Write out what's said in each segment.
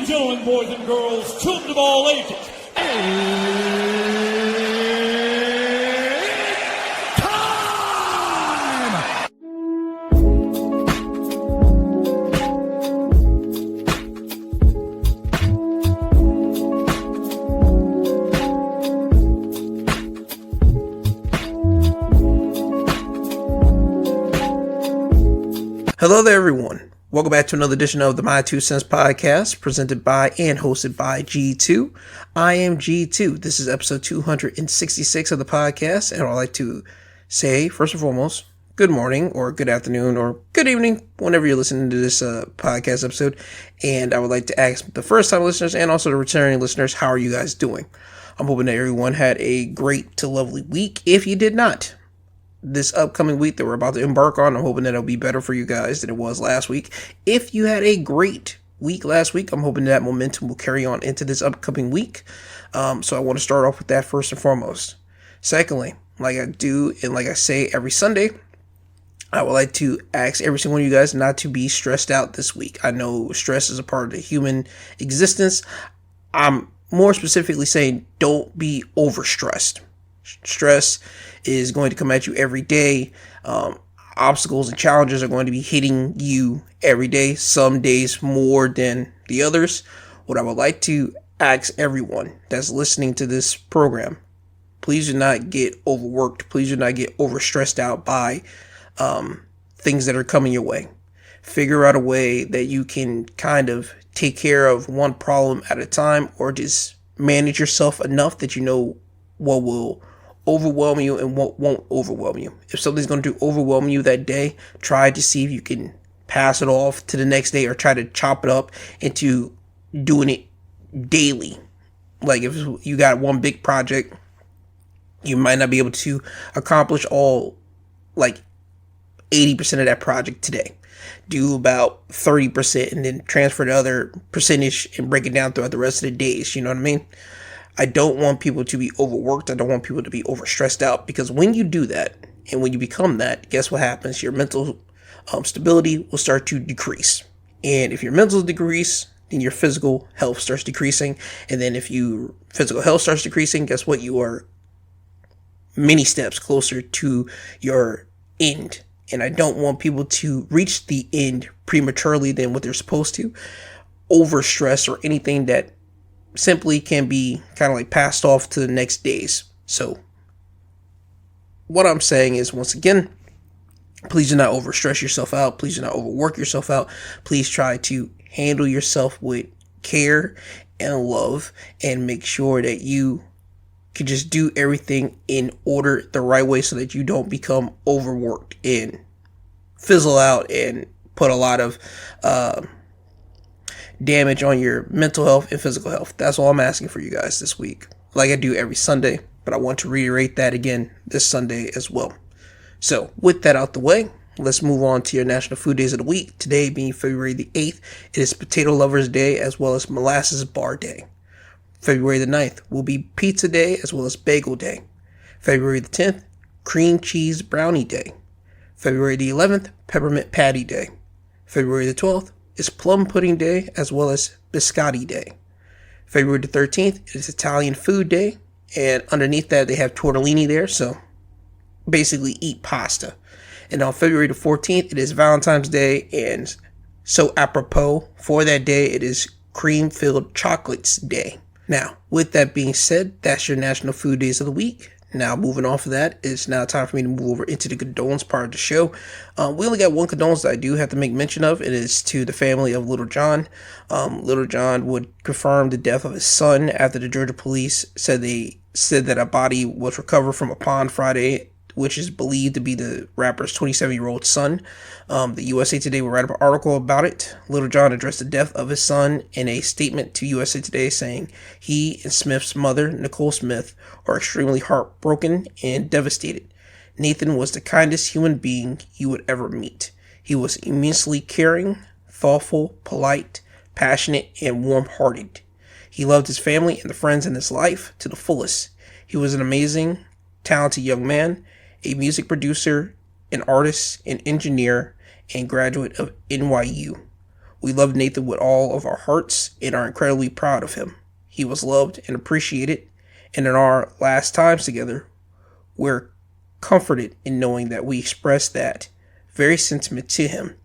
and gentlemen, boys and girls, children of all ages, it's time! Hello there, everyone. Welcome back to another edition of the My 2 Cents podcast, presented by and hosted by G2. I am G2. This is episode 266 of the podcast, and I'd like to say, first and foremost, good morning, or good afternoon, or good evening, whenever you're listening to this podcast episode. And I would like to ask the first-time listeners and also the returning listeners, how are you guys doing? I'm hoping that everyone had a great to lovely week. If you did not, this upcoming week that we're about to embark on, I'm hoping that it'll be better for you guys than it was last week. If you had a great week last week, I'm hoping that momentum will carry on into this upcoming week. So I want to start off with that first and foremost. Secondly, like I do and like I say every Sunday, I would like to ask every single one of you guys not to be stressed out this week. I know stress is a part of the human existence. I'm more specifically saying don't be overstressed. Stress is going to come at you every day. Obstacles and challenges are going to be hitting you every day, some days more than the others. What I would like to ask everyone that's listening to this program, please do not get overworked. Please do not get overstressed out by things that are coming your way. Figure out a way that you can kind of take care of one problem at a time, or just manage yourself enough that you know what will overwhelm you and what won't overwhelm you. If something's going to overwhelm you that day, try to see if you can pass it off to the next day, or try to chop it up into doing it daily. Like if you got one big project, you might not be able to accomplish all like 80% of that project today. Do about 30% and then transfer the other percentage and break it down throughout the rest of the days. You know what I mean? I don't want people to be overworked. I don't want people to be overstressed out, because when you do that and when you become that, guess what happens? Your mental stability will start to decrease. And if your mental decrease, then your physical health starts decreasing. And then if your physical health starts decreasing, guess what? You are many steps closer to your end. And I don't want people to reach the end prematurely than what they're supposed to. Overstress or anything that simply can be kind of like passed off to the next days. So what I'm saying is, once again, please do not overstress yourself out. Please do not overwork yourself out. Please try to handle yourself with care and love, and make sure that you can just do everything in order the right way, so that you don't become overworked and fizzle out and put a lot of damage on your mental health and physical health. That's all I'm asking for you guys this week, like I do every Sunday, but I want to reiterate that again this Sunday as well. So with that out the way, let's move on to your National Food Days of the week. Today being February the 8th, it is Potato Lovers Day as well as Molasses Bar Day. February the 9th will be Pizza Day as well as Bagel Day. February the 10th, Cream Cheese Brownie Day. February the 11th, Peppermint Patty Day. February the 12th, is Plum Pudding Day as well as Biscotti Day. February the 13th is Italian Food Day, and underneath that they have tortellini there, so basically eat pasta. And on February the 14th it is Valentine's Day, and so apropos for that day, it is Cream-Filled Chocolates Day. Now, with that being said, that's your National Food Days of the week. Now, moving off of that, it's now time for me to move over into the condolence part of the show. We only got one condolence that I do have to make mention of. It is to the family of Little John. Little John would confirm the death of his son after the Georgia police said that a body was recovered from a pond Friday, which is believed to be the rapper's 27-year-old son. The USA Today will write up an article about it. Little John addressed the death of his son in a statement to USA Today, saying he and Smith's mother, Nicole Smith, are extremely heartbroken and devastated. Nathan was the kindest human being you would ever meet. He was immensely caring, thoughtful, polite, passionate, and warm-hearted. He loved his family and the friends in his life to the fullest. He was an amazing, talented young man, a music producer, an artist, an engineer, and graduate of NYU. We love Nathan with all of our hearts and are incredibly proud of him. He was loved and appreciated, and in our last times together, we're comforted in knowing that we expressed that very sentiment to him.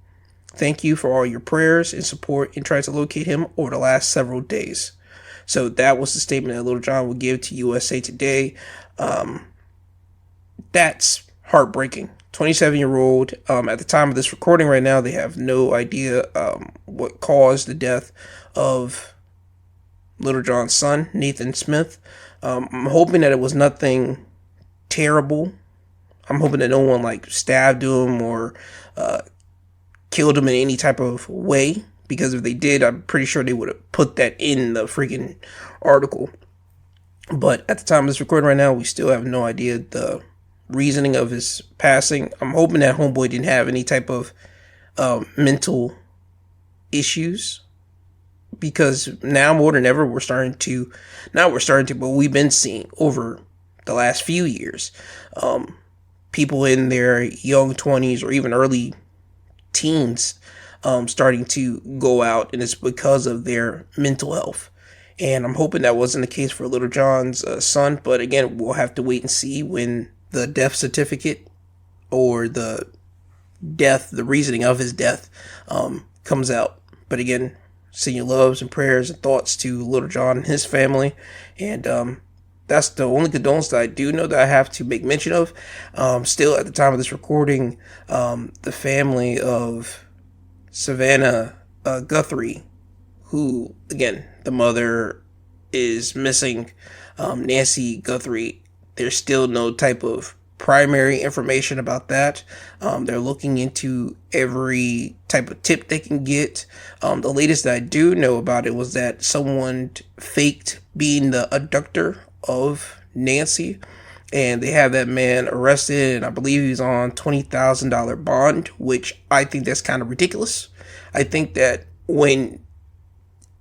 Thank you for all your prayers and support in trying to locate him over the last several days. So that was the statement that Little John would give to USA Today. That's heartbreaking. 27-year-old. At the time of this recording right now, they have no idea what caused the death of Little John's son, Nathan Smith. I'm hoping that it was nothing terrible. I'm hoping that no one stabbed him or killed him in any type of way. Because if they did, I'm pretty sure they would have put that in the freaking article. But at the time of this recording right now, we still have no idea the reasoning of his passing. I'm hoping that homeboy didn't have any type of mental issues, because now more than ever but we've been seeing over the last few years, people in their young 20s or even early teens starting to go out, and it's because of their mental health. And I'm hoping that wasn't the case for Little John's son, but again, we'll have to wait and see when the death certificate or the reasoning of his death comes out. But again, send your loves and prayers and thoughts to Little John and his family. And that's the only condolence that I do know that I have to make mention of. Still, at the time of this recording, the family of Savannah Guthrie, who, again, the mother is missing, Nancy Guthrie. There's still no type of primary information about that. They're looking into every type of tip they can get. The latest that I do know about it was that someone faked being the abductor of Nancy, and they have that man arrested, and I believe he's on $20,000 bond, which I think that's kind of ridiculous. I think that when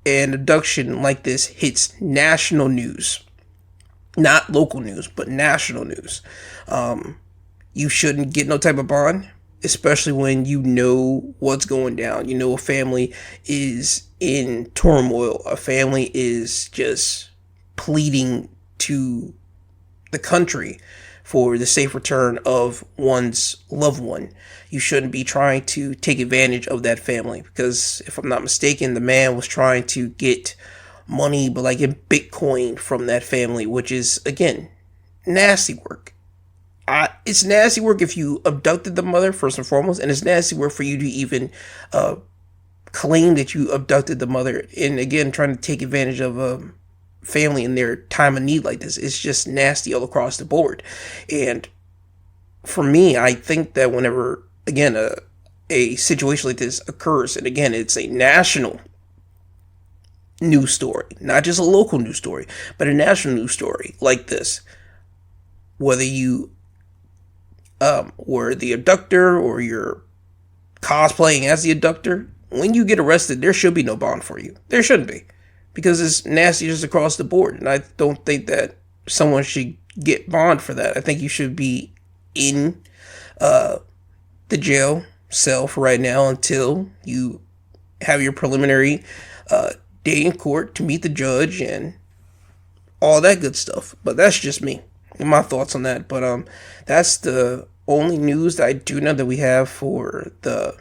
an abduction like this hits national news, not local news, but national news, you shouldn't get no type of bond, especially when you know what's going down. You know a family is in turmoil. A family is just pleading to the country for the safe return of one's loved one. You shouldn't be trying to take advantage of that family, because if I'm not mistaken, the man was trying to get money, but in Bitcoin from that family, which is, again, nasty work. It's nasty work if you abducted the mother, first and foremost, and it's nasty work for you to even claim that you abducted the mother, and again, trying to take advantage of a family in their time of need like this. It's just nasty all across the board. And for me, I think that whenever, again, a situation like this occurs, and again, it's a national news story, not just a local news story, but a national news story like this, whether you were the abductor or you're cosplaying as the abductor, when you get arrested, there should be no bond for you. There shouldn't be, because it's nasty just across the board, and I don't think that someone should get bond for that. I think you should be in the jail cell for right now until you have your preliminary day in court to meet the judge and all that good stuff. But that's just me and my thoughts on that. But that's the only news that I do know that we have for the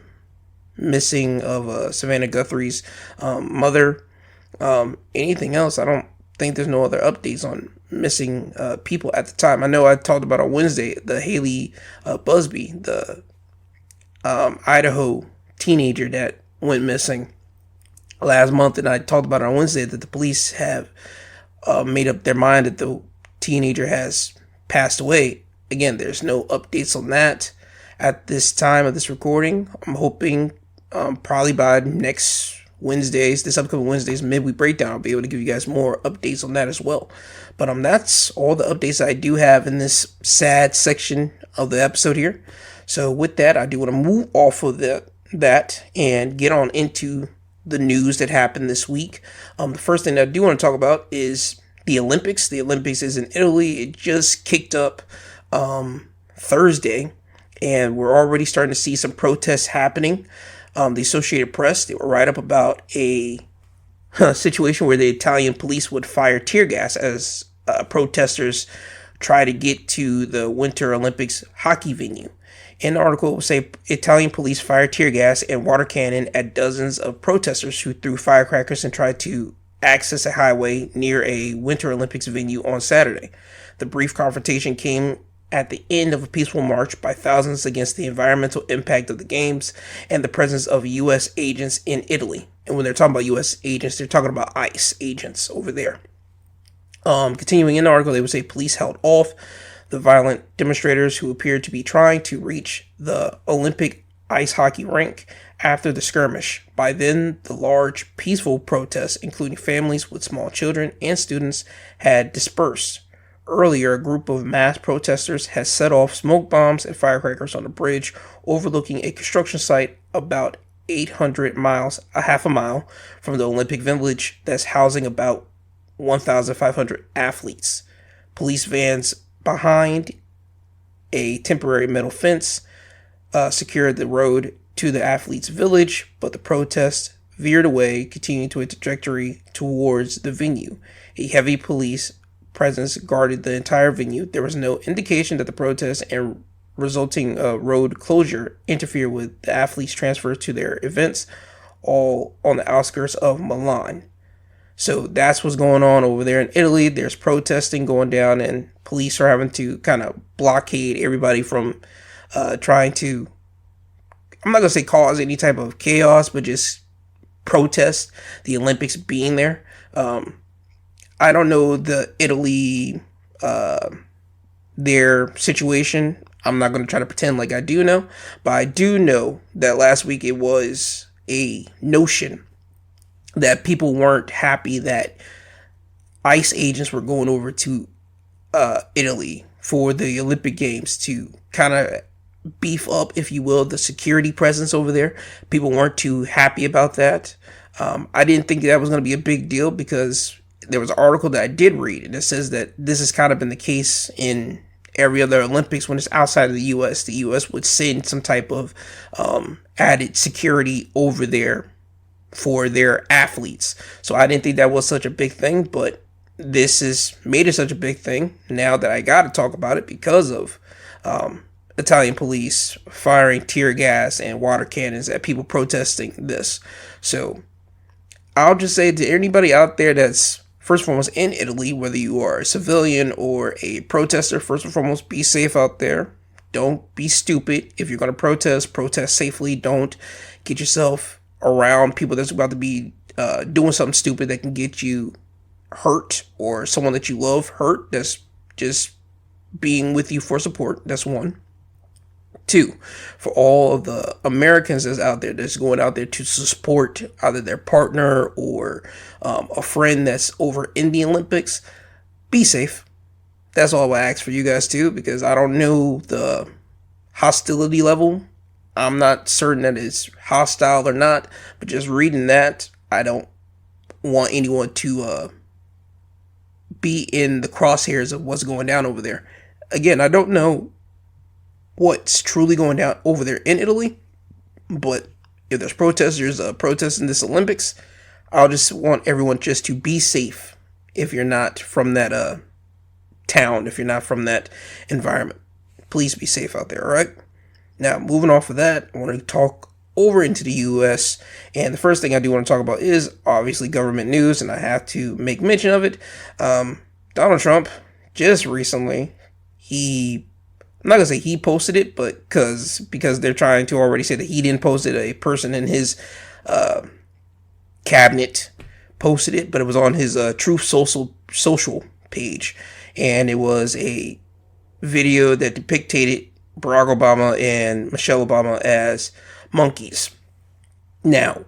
missing of Savannah Guthrie's mother. Anything else, I don't think there's no other updates on missing people at the time. I know I talked about on Wednesday the Haley Busby, the Idaho teenager that went missing last month, and I talked about it on Wednesday that the police have made up their mind that the teenager has passed away. Again, there's no updates on that at this time of this recording. I'm hoping probably by this upcoming Wednesday's midweek breakdown, I'll be able to give you guys more updates on that as well. But that's all the updates I do have in this sad section of the episode here. So with that, I do want to move off of that and get on into the news that happened this week. The first thing that I do want to talk about is the Olympics. The Olympics is in Italy. It just kicked up Thursday, and we're already starting to see some protests happening. The Associated Press, they would write up about a situation where the Italian police would fire tear gas as protesters try to get to the Winter Olympics hockey venue. In the article, it would say Italian police fired tear gas and water cannon at dozens of protesters who threw firecrackers and tried to access a highway near a Winter Olympics venue on Saturday. The brief confrontation came at the end of a peaceful march by thousands against the environmental impact of the games and the presence of U.S. agents in Italy. And when they're talking about U.S. agents, they're talking about ICE agents over there. Continuing in the article, they would say police held off the violent demonstrators who appeared to be trying to reach the Olympic ice hockey rink after the skirmish. By then, the large, peaceful protests, including families with small children and students, had dispersed. Earlier, a group of mass protesters had set off smoke bombs and firecrackers on a bridge overlooking a construction site about 800 miles, a half a mile, from the Olympic Village that's housing about 1,500 athletes. Police vans behind a temporary metal fence secured the road to the athletes' village, but the protest veered away, continuing to a trajectory towards the venue. A heavy police presence guarded the entire venue. There was no indication that the protest and resulting road closure interfered with the athletes' transfer to their events, all on the outskirts of Milan. So that's what's going on over there in Italy. There's protesting going down, and police are having to kind of blockade everybody from trying to, I'm not going to say cause any type of chaos, but just protest the Olympics being there. I don't know the Italy, their situation. I'm not going to try to pretend like I do know, but I do know that last week it was a notion that people weren't happy that ICE agents were going over to Italy for the Olympic Games to kind of beef up, if you will, the security presence over there. People weren't too happy about that. I didn't think that was going to be a big deal because there was an article that I did read, and it says that this has kind of been the case in every other Olympics when it's outside of the U.S. The U.S. would send some type of added security over there for their athletes. So I didn't think that was such a big thing, but this has made it such a big thing now that I got to talk about it because of Italian police firing tear gas and water cannons at people protesting this. So I'll just say to anybody out there that's first and foremost in Italy, whether you are a civilian or a protester, first and foremost, be safe out there. Don't be stupid. If you're going to protest safely. Don't get yourself around people that's about to be doing something stupid that can get you hurt or someone that you love hurt. That's just being with you for support. That's one. Two, for all of the Americans that's out there that's going out there to support either their partner or a friend that's over in the Olympics, be safe. That's all I ask for you guys too, because I don't know the hostility level. I'm not certain that it's hostile or not, but just reading that, I don't want anyone to be in the crosshairs of what's going down over there. Again, I don't know what's truly going down over there in Italy, but if there's protesters protesting this Olympics, I'll just want everyone just to be safe if you're not from that town, if you're not from that environment. Please be safe out there, all right? Now, moving off of that, I want to talk over into the U.S., and the first thing I do want to talk about is obviously government news, and I have to make mention of it. Donald Trump, just recently, I'm not going to say he posted it, but because they're trying to already say that he didn't post it, a person in his cabinet posted it, but it was on his Truth Social page, and it was a video that depicted Barack Obama and Michelle Obama as monkeys. Now,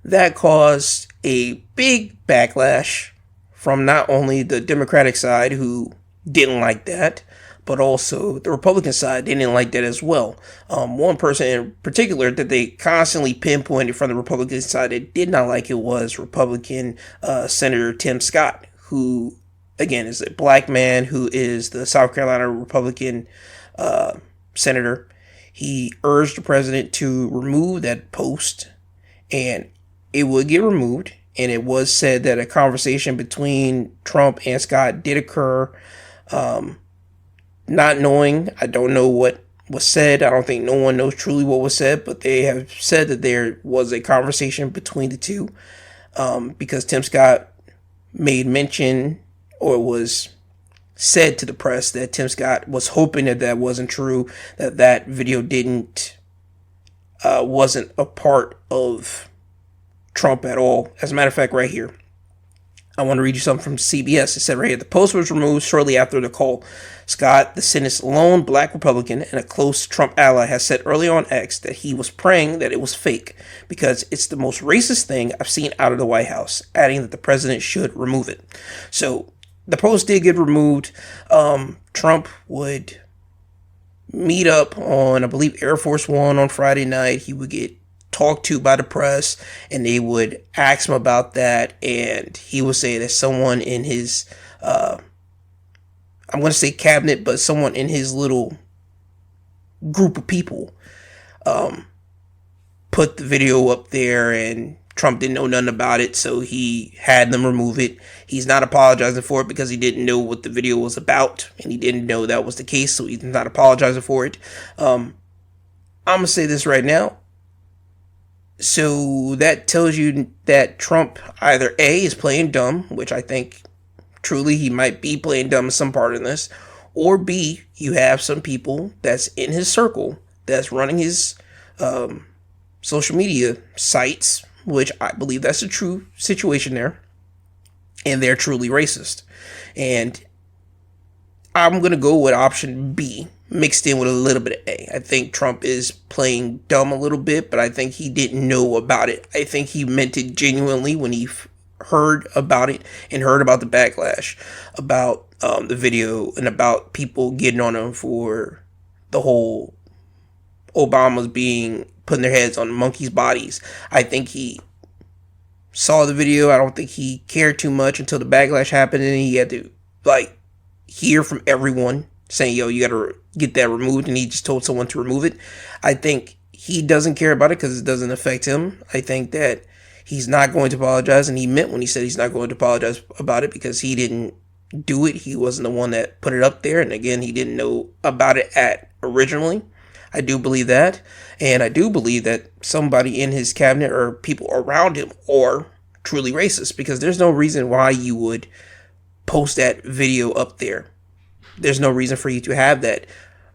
that caused a big backlash from not only the Democratic side, who didn't like that, but also the Republican side didn't like that as well. One person in particular that they constantly pinpointed from the Republican side that did not like it was Republican Senator Tim Scott, who, again, is a black man who is the South Carolina Republican senator. he urged the president to remove that post, and it would get removed. And it was said that a conversation between Trump and Scott did occur. Not knowing, I don't know what was said. I don't think no one knows truly what was said, but they have said that there was a conversation between the two, because Tim Scott made mention, or was said to the press, that Tim Scott was hoping that that wasn't true, that that video wasn't a part of Trump at all. As a matter of fact, right here, I want to read you something from CBS. It said right here, the post was removed shortly after the call. Scott, the Senate's lone black Republican and a close Trump ally, has said early on X that he was praying that it was fake because it's the most racist thing I've seen out of the White House, adding that the president should remove it. So the post did get removed. Trump would meet up on, I believe, Air Force One on Friday night. He would get talked to by the press, and they would ask him about that, and he would say that someone in his I'm going to say cabinet, but someone in his little group of people put the video up there, and Trump didn't know nothing about it, so he had them remove it. He's not apologizing for it because he didn't know what the video was about, and he didn't know that was the case, so he's not apologizing for it. I'm going to say this right now. So that tells you that Trump either A, is playing dumb, which I think truly he might be playing dumb in some part of this, or B, you have some people that's in his circle that's running his social media sites, which I believe that's a true situation there, and they're truly racist. And I'm going to go with option B, mixed in with a little bit of A. I think Trump is playing dumb a little bit, but I think he didn't know about it. I think he meant it genuinely when he heard about it and heard about the backlash about the video and about people getting on him for the whole Obama's putting their heads on monkeys' bodies. I think he saw the video. I don't think he cared too much until the backlash happened, and he had to hear from everyone saying, yo, you gotta get that removed, and he just told someone to remove it. I think he doesn't care about it because it doesn't affect him. I think that he's not going to apologize, and he meant when he said he's not going to apologize about it because he didn't do it. He wasn't the one that put it up there, and again, he didn't know about it originally. I do believe that, and I do believe that somebody in his cabinet or people around him are truly racist, because there's no reason why you would post that video up there. There's no reason for you to have that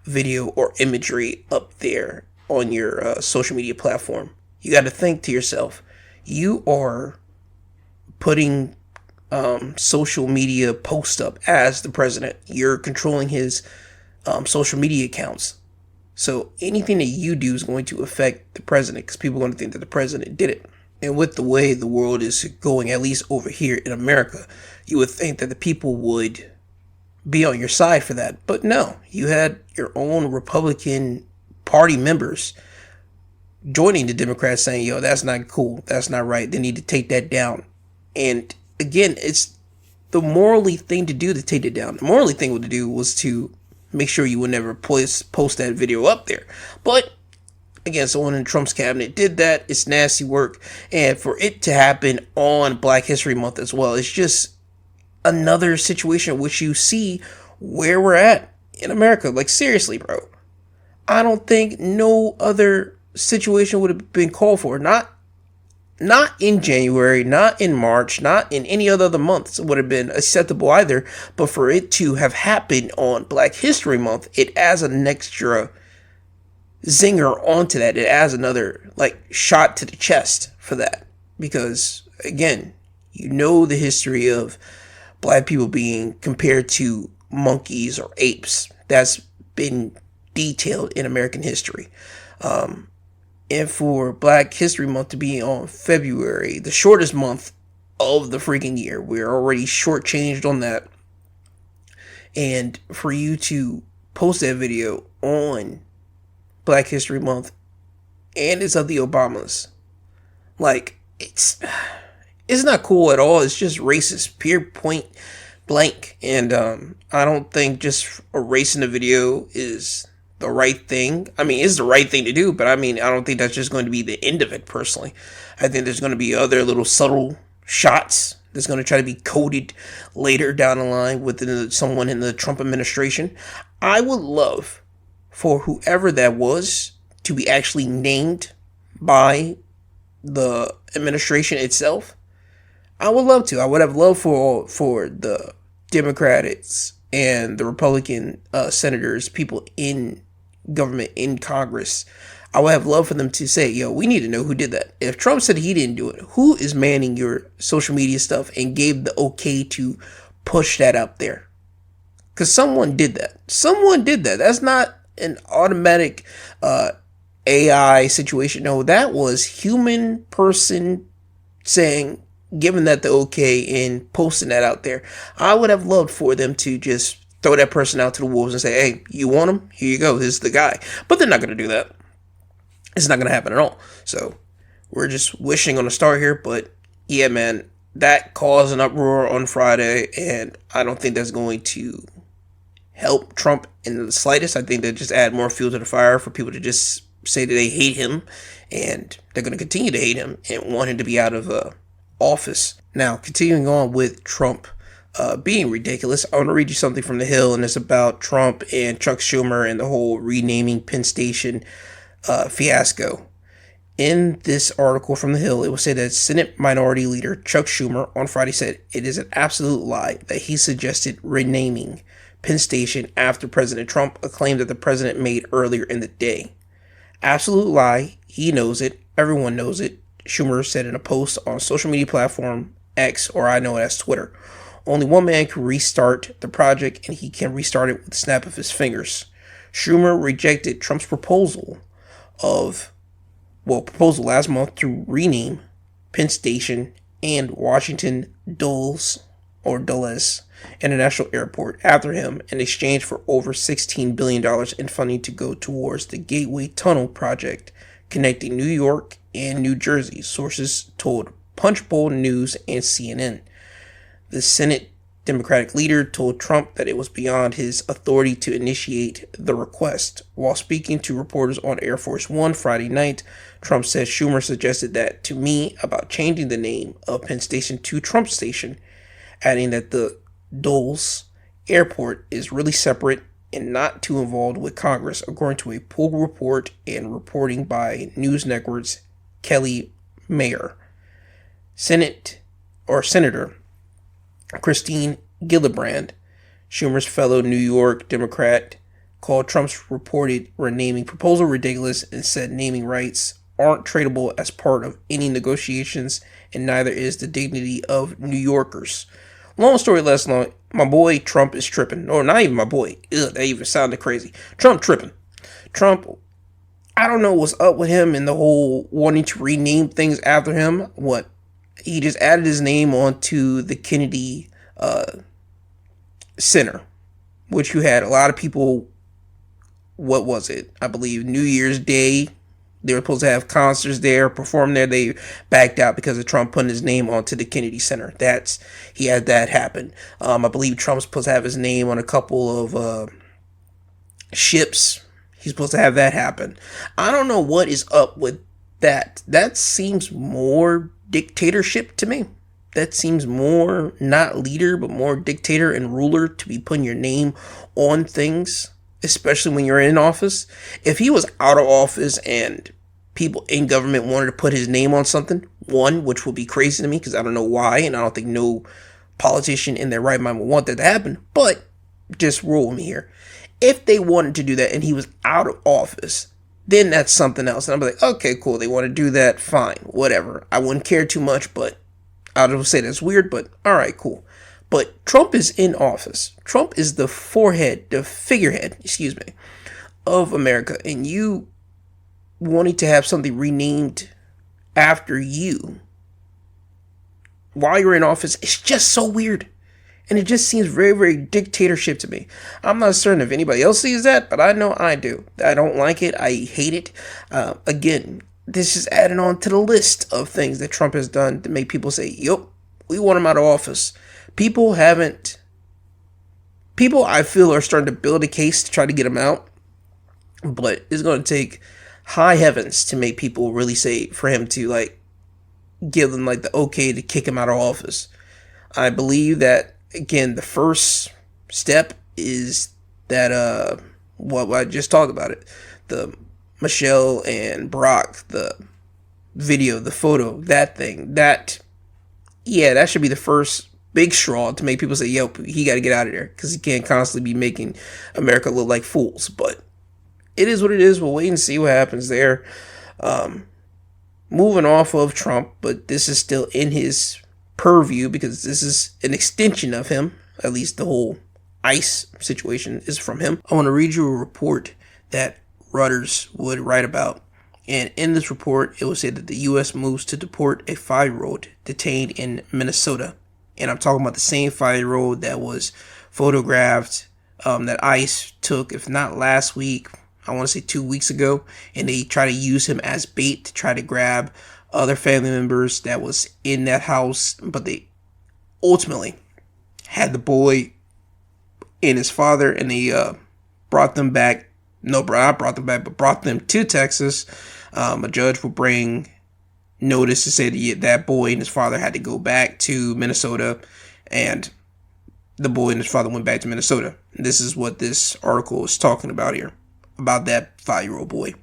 video or imagery up there on your social media platform. You got to think to yourself, you are putting social media posts up as the president. You're controlling his social media accounts. So anything that you do is going to affect the president, because people are going to think that the president did it. And with the way the world is going, at least over here in America, you would think that the people would be on your side for that. But no, you had your own Republican Party members joining the Democrats saying, yo, that's not cool. That's not right. They need to take that down. And again, it's the morally thing to do to take it down. The morally thing to do was to make sure you would never post that video up there. But again, someone in Trump's cabinet did that. It's nasty work. And for it to happen on Black History Month as well, it's just another situation in which you see where we're at in America. Like, seriously, bro. I don't think no other situation would have been called for. Not in January, not in March, not in any other months would have been acceptable either. But for it to have happened on Black History Month, it adds an extra zinger onto that. It adds another shot to the chest for that. Because again, you know the history of Black people being compared to monkeys or apes. That's been detailed in American history. And for Black History Month to be on February, the shortest month of the freaking year, we're already shortchanged on that. And for you to post that video on Black History Month, and it's of the Obamas, it's not cool at all. It's just racist, pure point blank. And I don't think just erasing the video is the right thing. I mean, it's the right thing to do, but I mean, I don't think that's just going to be the end of it, personally. I think there's going to be other little subtle shots that's going to try to be coded later down the line within someone in the Trump administration. I would love for whoever that was to be actually named by the administration itself. I would love to. I would have loved for the Democrats and the Republican senators, people in government, in Congress, I would have loved for them to say, yo, we need to know who did that. If Trump said he didn't do it, who is manning your social media stuff and gave the okay to push that up there? Because someone did that. Someone did that. That's not an automatic AI situation. No, that was human person saying, giving that the okay and posting that out there. I would have loved for them to just throw that person out to the wolves and say, hey, you want him? Here you go. This is the guy. But they're not going to do that. It's not going to happen at all. So we're just wishing on a star here. But yeah, man, that caused an uproar on Friday. And I don't think that's going to help Trump in the slightest. I think that just add more fuel to the fire for people to just say that they hate him. And they're going to continue to hate him and want him to be out of office. Now, continuing on with Trump being ridiculous, I want to read you something from The Hill, and it's about Trump and Chuck Schumer and the whole renaming Penn Station fiasco. In this article from The Hill, it will say that Senate Minority Leader Chuck Schumer on Friday said it is an absolute lie that he suggested renaming Penn Station after President Trump, a claim that the president made earlier in the day. Absolute lie. He knows it. Everyone knows it. Schumer said in a post on social media platform X, or I know it as Twitter. Only one man can restart the project, and he can restart it with the snap of his fingers. Schumer rejected Trump's proposal last month to rename Penn Station and Washington Dulles International Airport after him in exchange for over $16 billion in funding to go towards the Gateway Tunnel project connecting New York and New Jersey, sources told Punchbowl News and CNN. The Senate Democratic leader told Trump that it was beyond his authority to initiate the request. While speaking to reporters on Air Force One Friday night, Trump said Schumer suggested that to me about changing the name of Penn Station to Trump Station, adding that the Dulles Airport is really separate and not too involved with Congress, according to a poll report and reporting by news networks Kelly Mayer. Senator Christine Gillibrand, Schumer's fellow New York Democrat, called Trump's reported renaming proposal ridiculous and said naming rights aren't tradable as part of any negotiations, and neither is the dignity of New Yorkers. Long story less long, my boy Trump is tripping. Or not even my boy. Ugh, that even sounded crazy. Trump tripping. Trump, I don't know what's up with him and the whole wanting to rename things after him. What? He just added his name onto the Kennedy Center, which you had a lot of people, what was it? I believe New Year's Day. They were supposed to have concerts there, perform there. They backed out because of Trump putting his name onto the Kennedy Center. He had that happen. I believe Trump's supposed to have his name on a couple of ships. He's supposed to have that happen. I don't know what is up with that. That seems more dictatorship to me. That seems more not leader, but more dictator and ruler to be putting your name on things, especially when you're in office. If he was out of office and people in government wanted to put his name on something, which would be crazy to me because I don't know why, and I don't think no politician in their right mind would want that to happen, but just rule me here. If they wanted to do that and he was out of office, then that's something else. And I'm like, okay, cool. They want to do that. Fine. Whatever. I wouldn't care too much, but I don't say that's weird, but all right, cool. But Trump is in office. Trump is the figurehead, of America. And you wanting to have something renamed after you while you're in office, it's just so weird. And it just seems very, very dictatorship to me. I'm not certain if anybody else sees that, but I know I do. I don't like it. I hate it. Again, this is adding on to the list of things that Trump has done to make people say, yep, we want him out of office. People, I feel, are starting to build a case to try to get him out. But it's going to take high heavens to make people really say, for him to like give them like the okay to kick him out of office. I believe that, again, the first step is that what I just talked about it, the Michelle and Barack, the video, the photo, that thing, that should be the first big straw to make people say, yo, he got to get out of there, because he can't constantly be making America look like fools. But it is what it is. We'll wait and see what happens there. Moving off of Trump, but this is still in his purview because this is an extension of him. At least the whole ICE situation is from him. I want to read you a report that Reuters would write about. And in this report, it will say that the U.S. moves to deport a 5-year-old detained in Minnesota. And I'm talking about the same 5-year-old that was photographed, that ICE took, if not last week, I want to say 2 weeks ago, and they try to use him as bait to try to grab other family members that was in that house, but they ultimately had the boy and his father, and they brought them back. No, not brought them back, but brought them to Texas. A judge will bring notice to say that that boy and his father had to go back to Minnesota, and the boy and his father went back to Minnesota. This is what this article is talking about here, about that 5-year-old boy.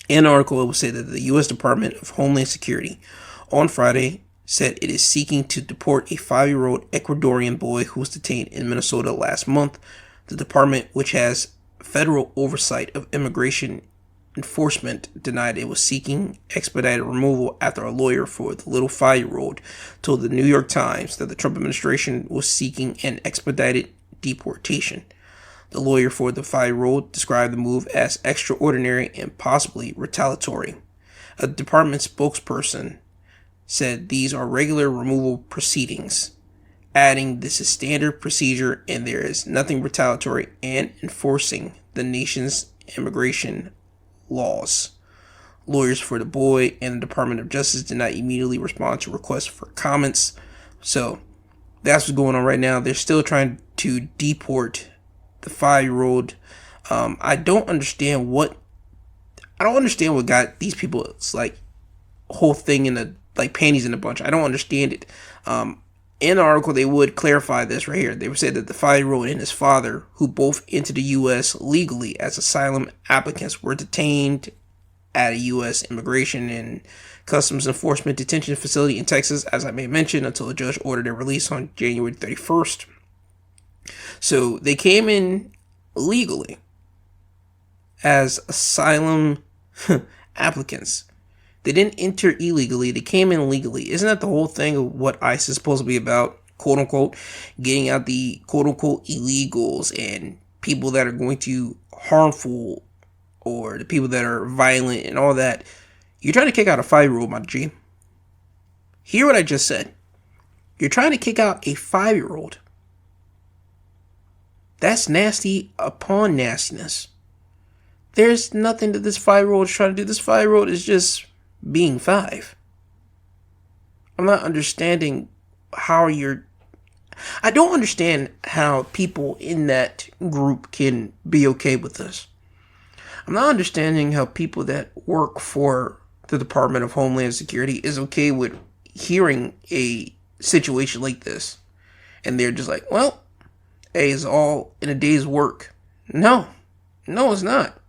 In the article, it will say that the U.S. Department of Homeland Security on Friday said it is seeking to deport a 5-year-old Ecuadorian boy who was detained in Minnesota last month. The department, which has federal oversight of immigration enforcement, denied it was seeking expedited removal after a lawyer for the little 5-year-old told the New York Times that the Trump administration was seeking an expedited deportation. The lawyer for the 5-year-old described the move as extraordinary and possibly retaliatory. A department spokesperson said these are regular removal proceedings, adding this is standard procedure and there is nothing retaliatory and enforcing the nation's immigration laws. Lawyers for the boy and the Department of Justice did not immediately respond to requests for comments. So that's what's going on right now. They're still trying to deport the 5-year-old. I don't understand what got these people. It's like a whole thing in the like panties in a bunch. I don't understand it. In the article, they would clarify this right here. They would say that the 5-year-old and his father, who both entered the U.S. legally as asylum applicants, were detained at a U.S. Immigration and Customs Enforcement detention facility in Texas, as I may mention, until a judge ordered their release on January 31st. So they came in legally as asylum applicants. They didn't enter illegally. They came in legally. Isn't that the whole thing of what ICE is supposed to be about? Quote unquote, getting out the quote unquote illegals and people that are going to harmful or the people that are violent and all that. You're trying to kick out a 5-year-old, my G. Hear what I just said. You're trying to kick out a 5-year-old. That's nasty upon nastiness. There's nothing that this 5-year-old is trying to do. This 5-year-old is just being 5. I'm not understanding how I don't understand how people in that group can be okay with this. I'm not understanding how people that work for the Department of Homeland Security is okay with hearing a situation like this. And they're just like, well, hey, it's all in a day's work. No, it's not.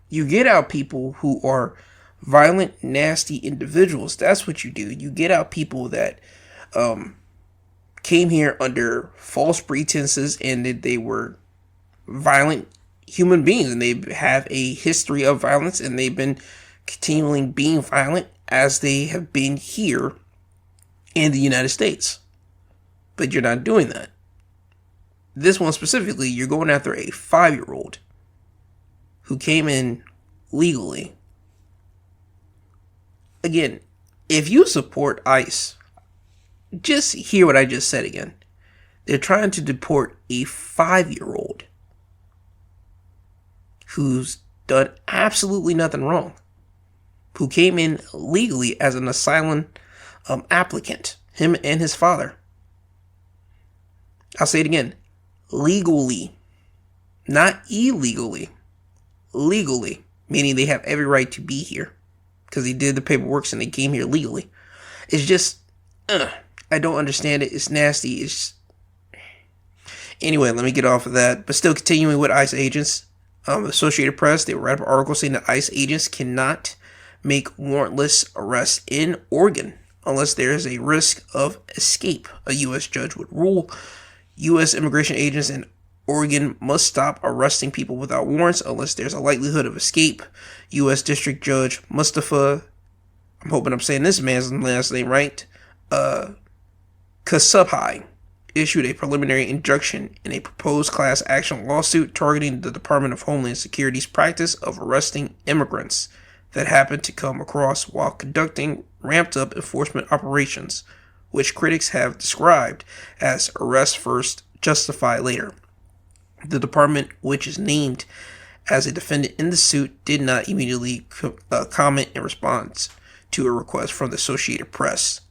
You get out people who are violent, nasty individuals. That's what you do. You get out people that came here under false pretenses and that they were violent human beings and they have a history of violence and they've been continually being violent as they have been here in the United States. But you're not doing that. This one specifically, you're going after a 5-year-old who came in legally. Again, if you support ICE, just hear what I just said again. They're trying to deport a 5-year-old who's done absolutely nothing wrong, who came in legally as an asylum applicant, him and his father. I'll say it again, legally, not illegally, legally, meaning they have every right to be here because they did the paperwork and they came here legally. It's just, I don't understand it. It's nasty. Anyway, let me get off of that. But still continuing with ICE agents, Associated Press, they write up an article saying that ICE agents cannot make warrantless arrests in Oregon unless there is a risk of escape. A U.S. judge would rule U.S. immigration agents in Oregon must stop arresting people without warrants unless there's a likelihood of escape. U.S. District Judge Mustafa, I'm hoping I'm saying this man's last name right, Kasubhai, issued a preliminary injunction in a proposed class action lawsuit targeting the Department of Homeland Security's practice of arresting immigrants that happened to come across while conducting ramped-up enforcement operations, which critics have described as arrest first, justify later. The department, which is named as a defendant in the suit, did not immediately comment in response to a request from the Associated Press.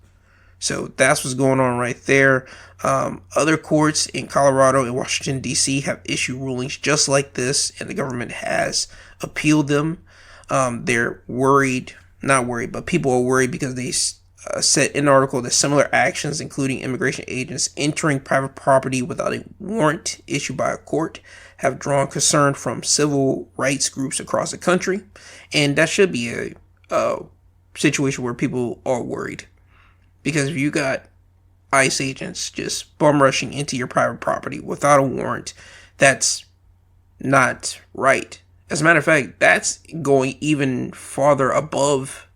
So that's what's going on right there. Other courts in Colorado and Washington, D.C. have issued rulings just like this, and the government has appealed them. They're worried, not worried, but people are worried because they said in an article that similar actions, including immigration agents entering private property without a warrant issued by a court, have drawn concern from civil rights groups across the country. And that should be a situation where people are worried. Because if you got ICE agents just bum rushing into your private property without a warrant, that's not right. As a matter of fact, that's going even farther above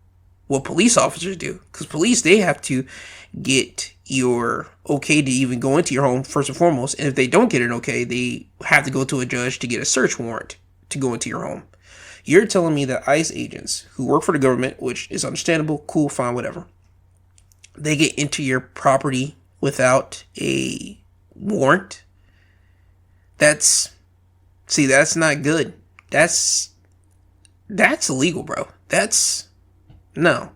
what police officers do. Because police, they have to get your okay to even go into your home first and foremost. And if they don't get an okay, they have to go to a judge to get a search warrant to go into your home. You're telling me that ICE agents who work for the government, which is understandable, cool, fine, whatever, they get into your property without a warrant? That's not good. That's illegal, bro. No.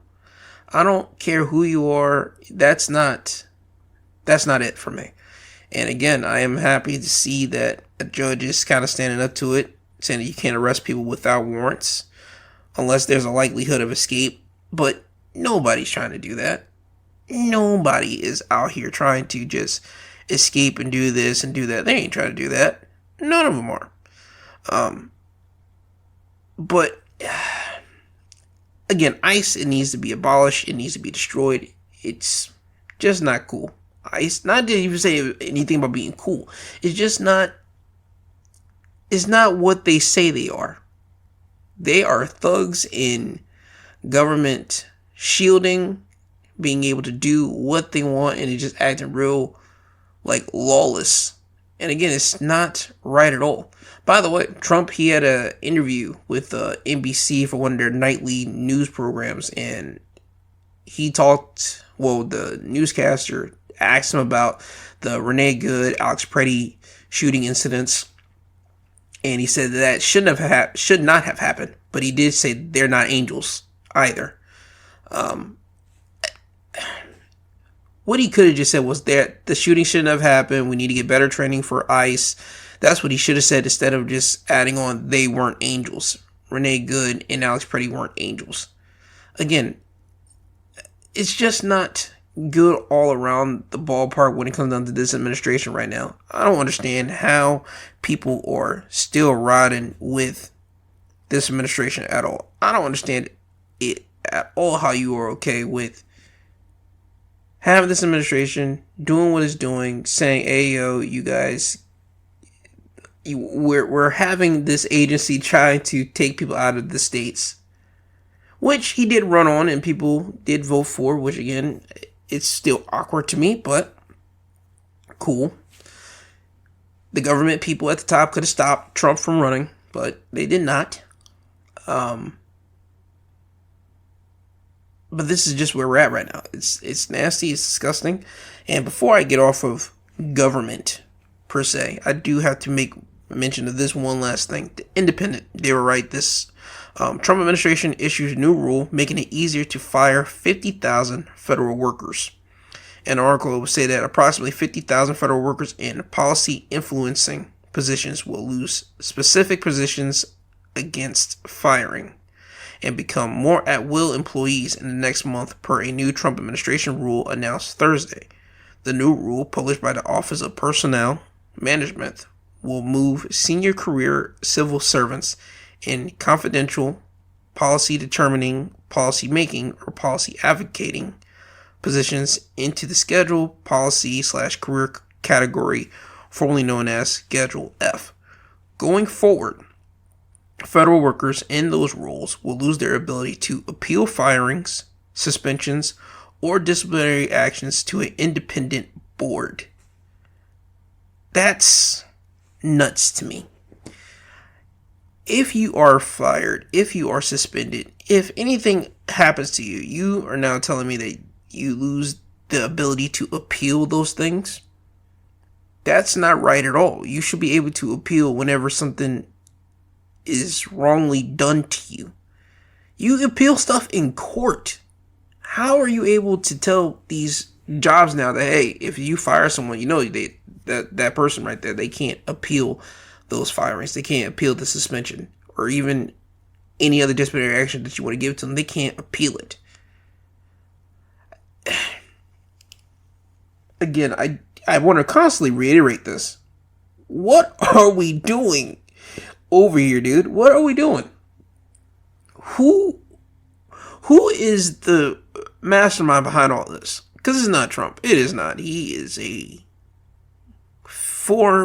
I don't care who you are. That's not it for me. And again, I am happy to see that a judge is kind of standing up to it, saying that you can't arrest people without warrants unless there's a likelihood of escape. But nobody's trying to do that. Nobody is out here trying to just escape and do this and do that. They ain't trying to do that. None of them are. But again, ICE, it needs to be abolished. It needs to be destroyed. It's just not cool. ICE, not to even say anything about being cool. It's just not. It's not what they say they are. They are thugs in government shielding, being able to do what they want, and they just acting real lawless. And again, it's not right at all. By the way, Trump, he had an interview with NBC for one of their nightly news programs, and he talked, the newscaster asked him about the Renee Good, Alex Preddy shooting incidents, and he said that should not have happened, but he did say they're not angels either. What he could have just said was that the shooting shouldn't have happened. We need to get better training for ICE. That's what he should have said instead of just adding on they weren't angels. Renee Good and Alex Preddy weren't angels. Again, it's just not good all around the ballpark when it comes down to this administration right now. I don't understand how people are still riding with this administration at all. I don't understand it at all how you are okay with having this administration doing what it's doing, saying, hey, yo, you guys, we're having this agency trying to take people out of the states, which he did run on and people did vote for, which again, it's still awkward to me, but cool. The government people at the top could have stopped Trump from running, but they did not. But this is just where we're at right now. It's nasty, it's disgusting. And before I get off of government, per se, I do have to make mention of this one last thing. The Independent, they were right. This Trump administration issues a new rule making it easier to fire 50,000 federal workers. An article will say that approximately 50,000 federal workers in policy influencing positions will lose specific positions against firing and become more at-will employees in the next month per a new Trump administration rule announced Thursday. The new rule, published by the Office of Personnel Management, will move senior career civil servants in confidential, policy-determining, policy-making, or policy-advocating positions into the scheduled policy/career category formerly known as Schedule F. Going forward, federal workers in those roles will lose their ability to appeal firings, suspensions, or disciplinary actions to an independent board. That's nuts to me. If you are fired, if you are suspended, if anything happens to you, you are now telling me that you lose the ability to appeal those things? That's not right at all. You should be able to appeal whenever something is wrongly done to you. You appeal stuff in court. How are you able to tell these jobs now that, hey, if you fire someone, that person right there, they can't appeal those firings. They can't appeal the suspension or even any other disciplinary action that you want to give to them. They can't appeal it. Again, I want to constantly reiterate this. What are we doing over here, dude? What are we doing? Who is the mastermind behind all this? Because it's not Trump. It is not. He is a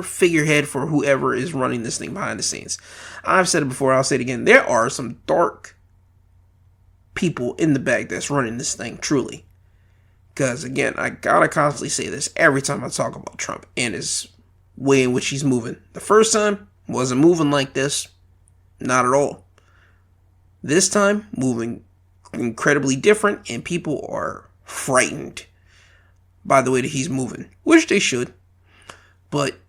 figurehead for whoever is running this thing behind the scenes. I've said it before, I'll say it again. There are some dark people in the back that's running this thing, truly. Because, again, I gotta constantly say this every time I talk about Trump and his way in which he's moving. The first time, wasn't moving like this. Not at all. This time, moving incredibly different, and people are frightened by the way that he's moving. Which they should. But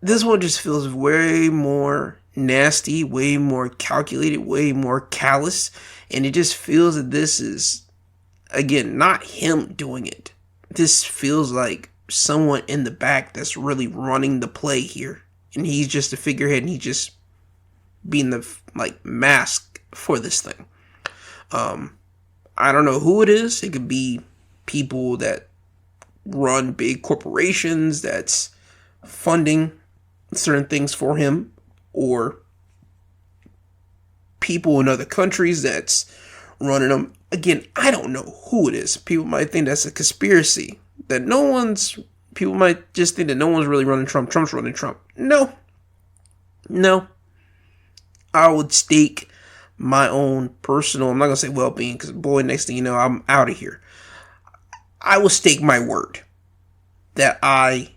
this one just feels way more nasty, way more calculated, way more callous. And it just feels that this is, again, not him doing it. This feels like someone in the back that's really running the play here. And he's just a figurehead and he's just being the mask for this thing. I don't know who it is. It could be people that run big corporations that's funding certain things for him, or people in other countries that's running them. Again, I don't know who it is. People might think that's a conspiracy. People might just think that no one's really running Trump. Trump's running Trump. No. I would stake my own personal, I'm not going to say well-being, because boy, next thing you know, I'm out of here. I will stake my word that I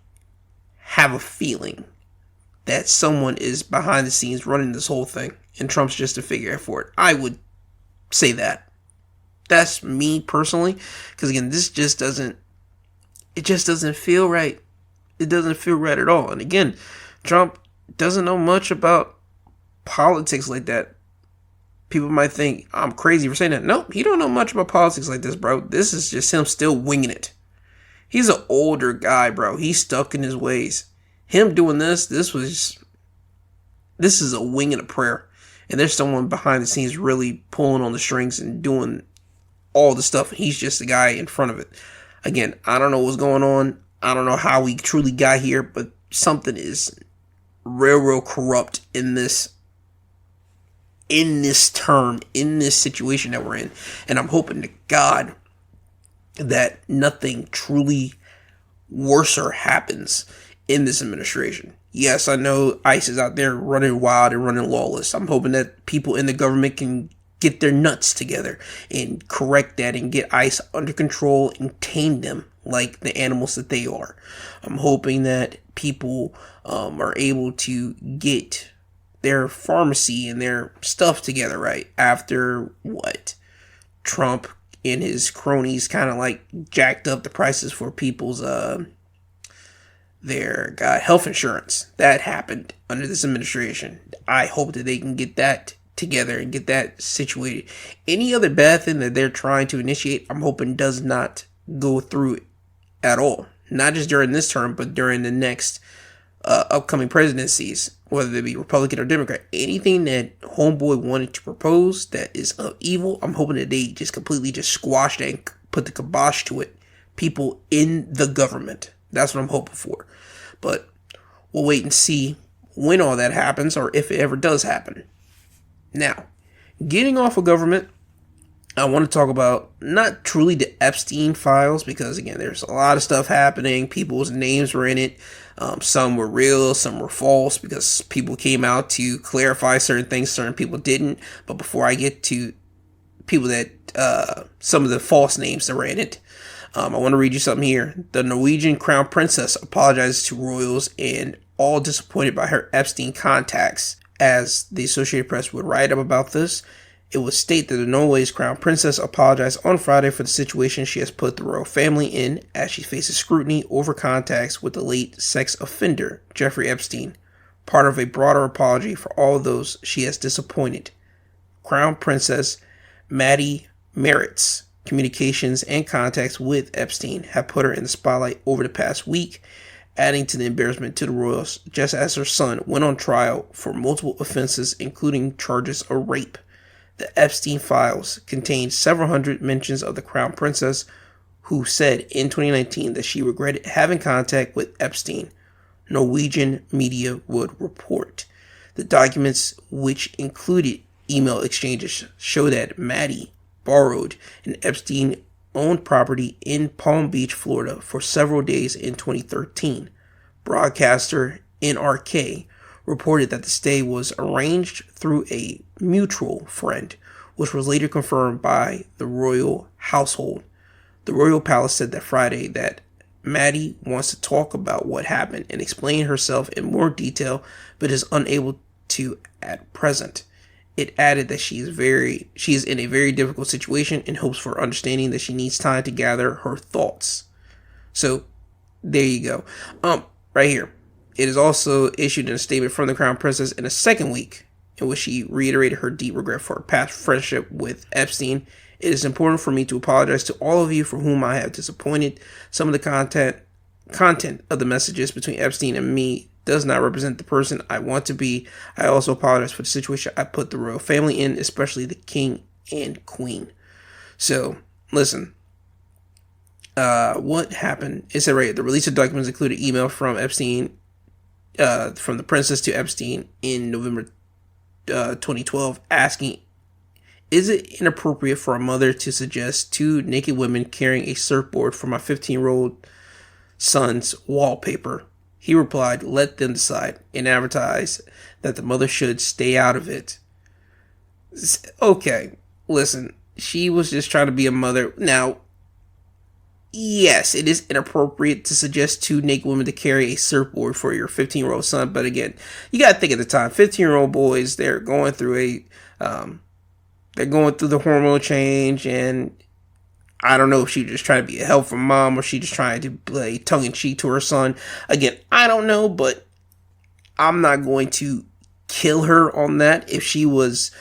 have a feeling that someone is behind the scenes running this whole thing, and Trump's just a figurehead for it. I would say that. That's me personally, because again, this just doesn't feel right. It doesn't feel right at all. And again, Trump doesn't know much about politics like that. People might think I'm crazy for saying that. No, he don't know much about politics like this, bro. This is just him still winging it. He's an older guy, bro. He's stuck in his ways. Him doing this is a wing and a prayer. And there's someone behind the scenes really pulling on the strings and doing all the stuff. He's just the guy in front of it. Again, I don't know what's going on. I don't know how we truly got here, but something is real corrupt in this situation that we're in. And I'm hoping to God that nothing truly worser happens in this administration. Yes, I know ICE is out there running wild and running lawless. I'm hoping that people in the government can get their nuts together and correct that and get ICE under control and tame them like the animals that they are. I'm hoping that people are able to get their pharmacy and their stuff together right after Trump and his cronies kind of jacked up the prices for people's their health insurance. That happened under this administration. I hope that they can get that together and get that situated. Any other bad thing that they're trying to initiate, I'm hoping does not go through at all. Not just during this term, but during the next upcoming presidencies, whether they be Republican or Democrat. Anything that homeboy wanted to propose that is evil, I'm hoping that they just completely just squash that and put the kibosh to it. People in the government. That's what I'm hoping for. But we'll wait and see when all that happens, or if it ever does happen. Now, getting off of government, I want to talk about not truly the Epstein files, because again, there's a lot of stuff happening. People's names were in it. Some were real, some were false, because people came out to clarify certain things, certain people didn't. But before I get to people that, some of the false names that were in it, I want to read you something here. The Norwegian Crown Princess apologizes to royals and all disappointed by her Epstein contacts. As the Associated Press would write up about this, it would state that the Norway's Crown Princess apologized on Friday for the situation she has put the royal family in as she faces scrutiny over contacts with the late sex offender, Jeffrey Epstein, part of a broader apology for all those she has disappointed. Crown Princess Maddie Merritt's communications and contacts with Epstein have put her in the spotlight over the past week, adding to the embarrassment to the royals, just as her son went on trial for multiple offenses, including charges of rape. The Epstein files contained several hundred mentions of the Crown Princess, who said in 2019 that she regretted having contact with Epstein, Norwegian media would report. The documents, which included email exchanges, show that Maddie borrowed an Epstein-owned property in Palm Beach, Florida for several days in 2013. Broadcaster NRK reported that the stay was arranged through a mutual friend, which was later confirmed by the royal household. The royal palace said that Friday that Maddie wants to talk about what happened and explain herself in more detail, but is unable to at present. It added that she is in a very difficult situation and hopes for understanding that she needs time to gather her thoughts. So there you go. Right here. It is also issued in a statement from the Crown Princess in a second week, in which she reiterated her deep regret for her past friendship with Epstein. It is important for me to apologize to all of you for whom I have disappointed. Some of the content of the messages between Epstein and me does not represent the person I want to be. I also apologize for the situation I put the royal family in, especially the king and queen. So, listen. What happened? It said right here, the release of documents included email from Epstein, from the princess to Epstein in November 2012, asking, is it inappropriate for a mother to suggest two naked women carrying a surfboard for my 15-year-old son's wallpaper? He replied, let them decide, and advertised that the mother should stay out of it. Okay, listen, she was just trying to be a mother. Now, yes, it is inappropriate to suggest two naked women to carry a surfboard for your 15-year-old son, but again, you gotta think at the time, 15-year-old boys, they're going through the hormone change, and I don't know if she just trying to be a helpful mom or she just trying to play tongue-in-cheek to her son. Again, I don't know, but I'm not going to kill her on that. If she was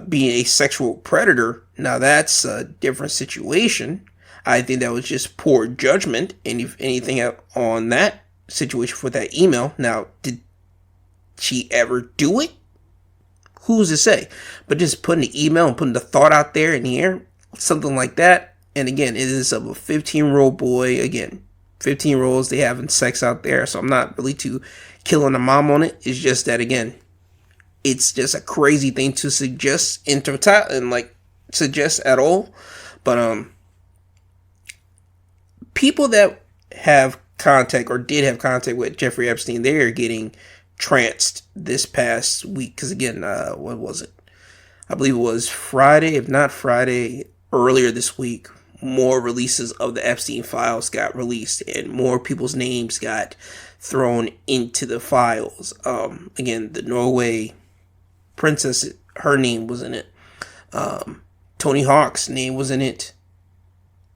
being a sexual predator, now that's a different situation. I think that was just poor judgment, and if anything on that situation for that email. Now, did she ever do it? Who's to say? But just putting the email and putting the thought out there in the air, something like that. And again, it is of a 15-year-old boy. Again, 15-year-olds, they having sex out there. So I'm not really too killing the mom on it. It's just that, again, it's just a crazy thing to suggest in total and suggest at all. But people that have contact or did have contact with Jeffrey Epstein, they are getting tranced this past week. Because again, what was it? I believe it was Friday, if not Friday, earlier this week. More releases of the Epstein files got released and more people's names got thrown into the files. Again, the Norway princess, her name was in it. Tony Hawk's name was in it.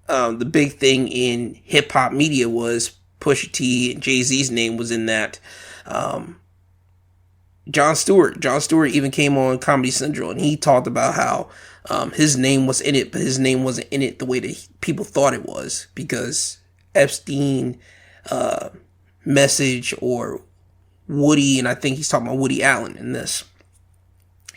The big thing in hip hop media was Pusha T and Jay-Z's name was in that. Jon Stewart even came on Comedy Central and he talked about how his name was in it, but his name wasn't in it the way that people thought it was, because Epstein message or Woody, and I think he's talking about Woody Allen in this.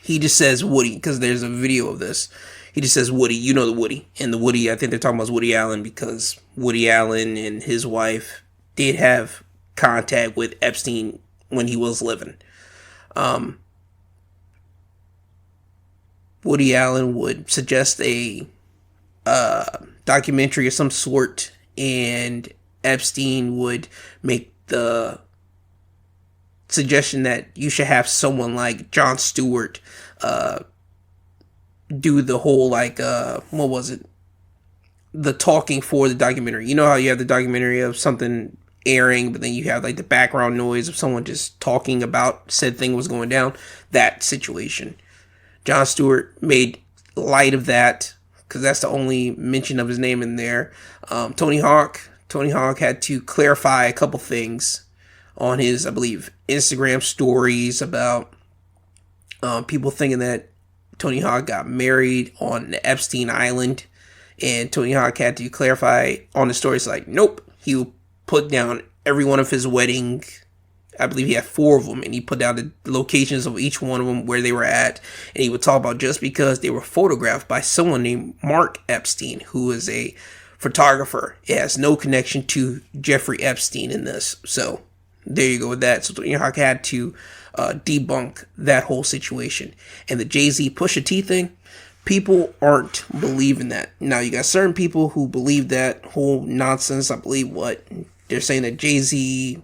He just says Woody, because there's a video of this. He just says Woody, you know the Woody. And the Woody, I think they're talking about Woody Allen, because Woody Allen and his wife did have contact with Epstein when he was living. Woody Allen would suggest a documentary of some sort, and Epstein would make the suggestion that you should have someone like Jon Stewart do the whole, like, what was it? The talking for the documentary. You know how you have the documentary of something airing, but then you have like the background noise of someone just talking about said thing was going down? That situation. Jon Stewart made light of that, because that's the only mention of his name in there. Tony Hawk had to clarify a couple things on his, I believe, Instagram stories about people thinking that Tony Hawk got married on the Epstein Island, and Tony Hawk had to clarify on the stories like, nope, he put down every one of his wedding. I believe he had 4 of them, and he put down the locations of each one of them, where they were at, and he would talk about just because they were photographed by someone named Mark Epstein, who is a photographer. It has no connection to Jeffrey Epstein in this. So there you go with that. So Tony Hawk had to debunk that whole situation. And the Jay-Z Pusha T thing, people aren't believing that. Now, you got certain people who believe that whole nonsense. I believe what they're saying, that Jay-Z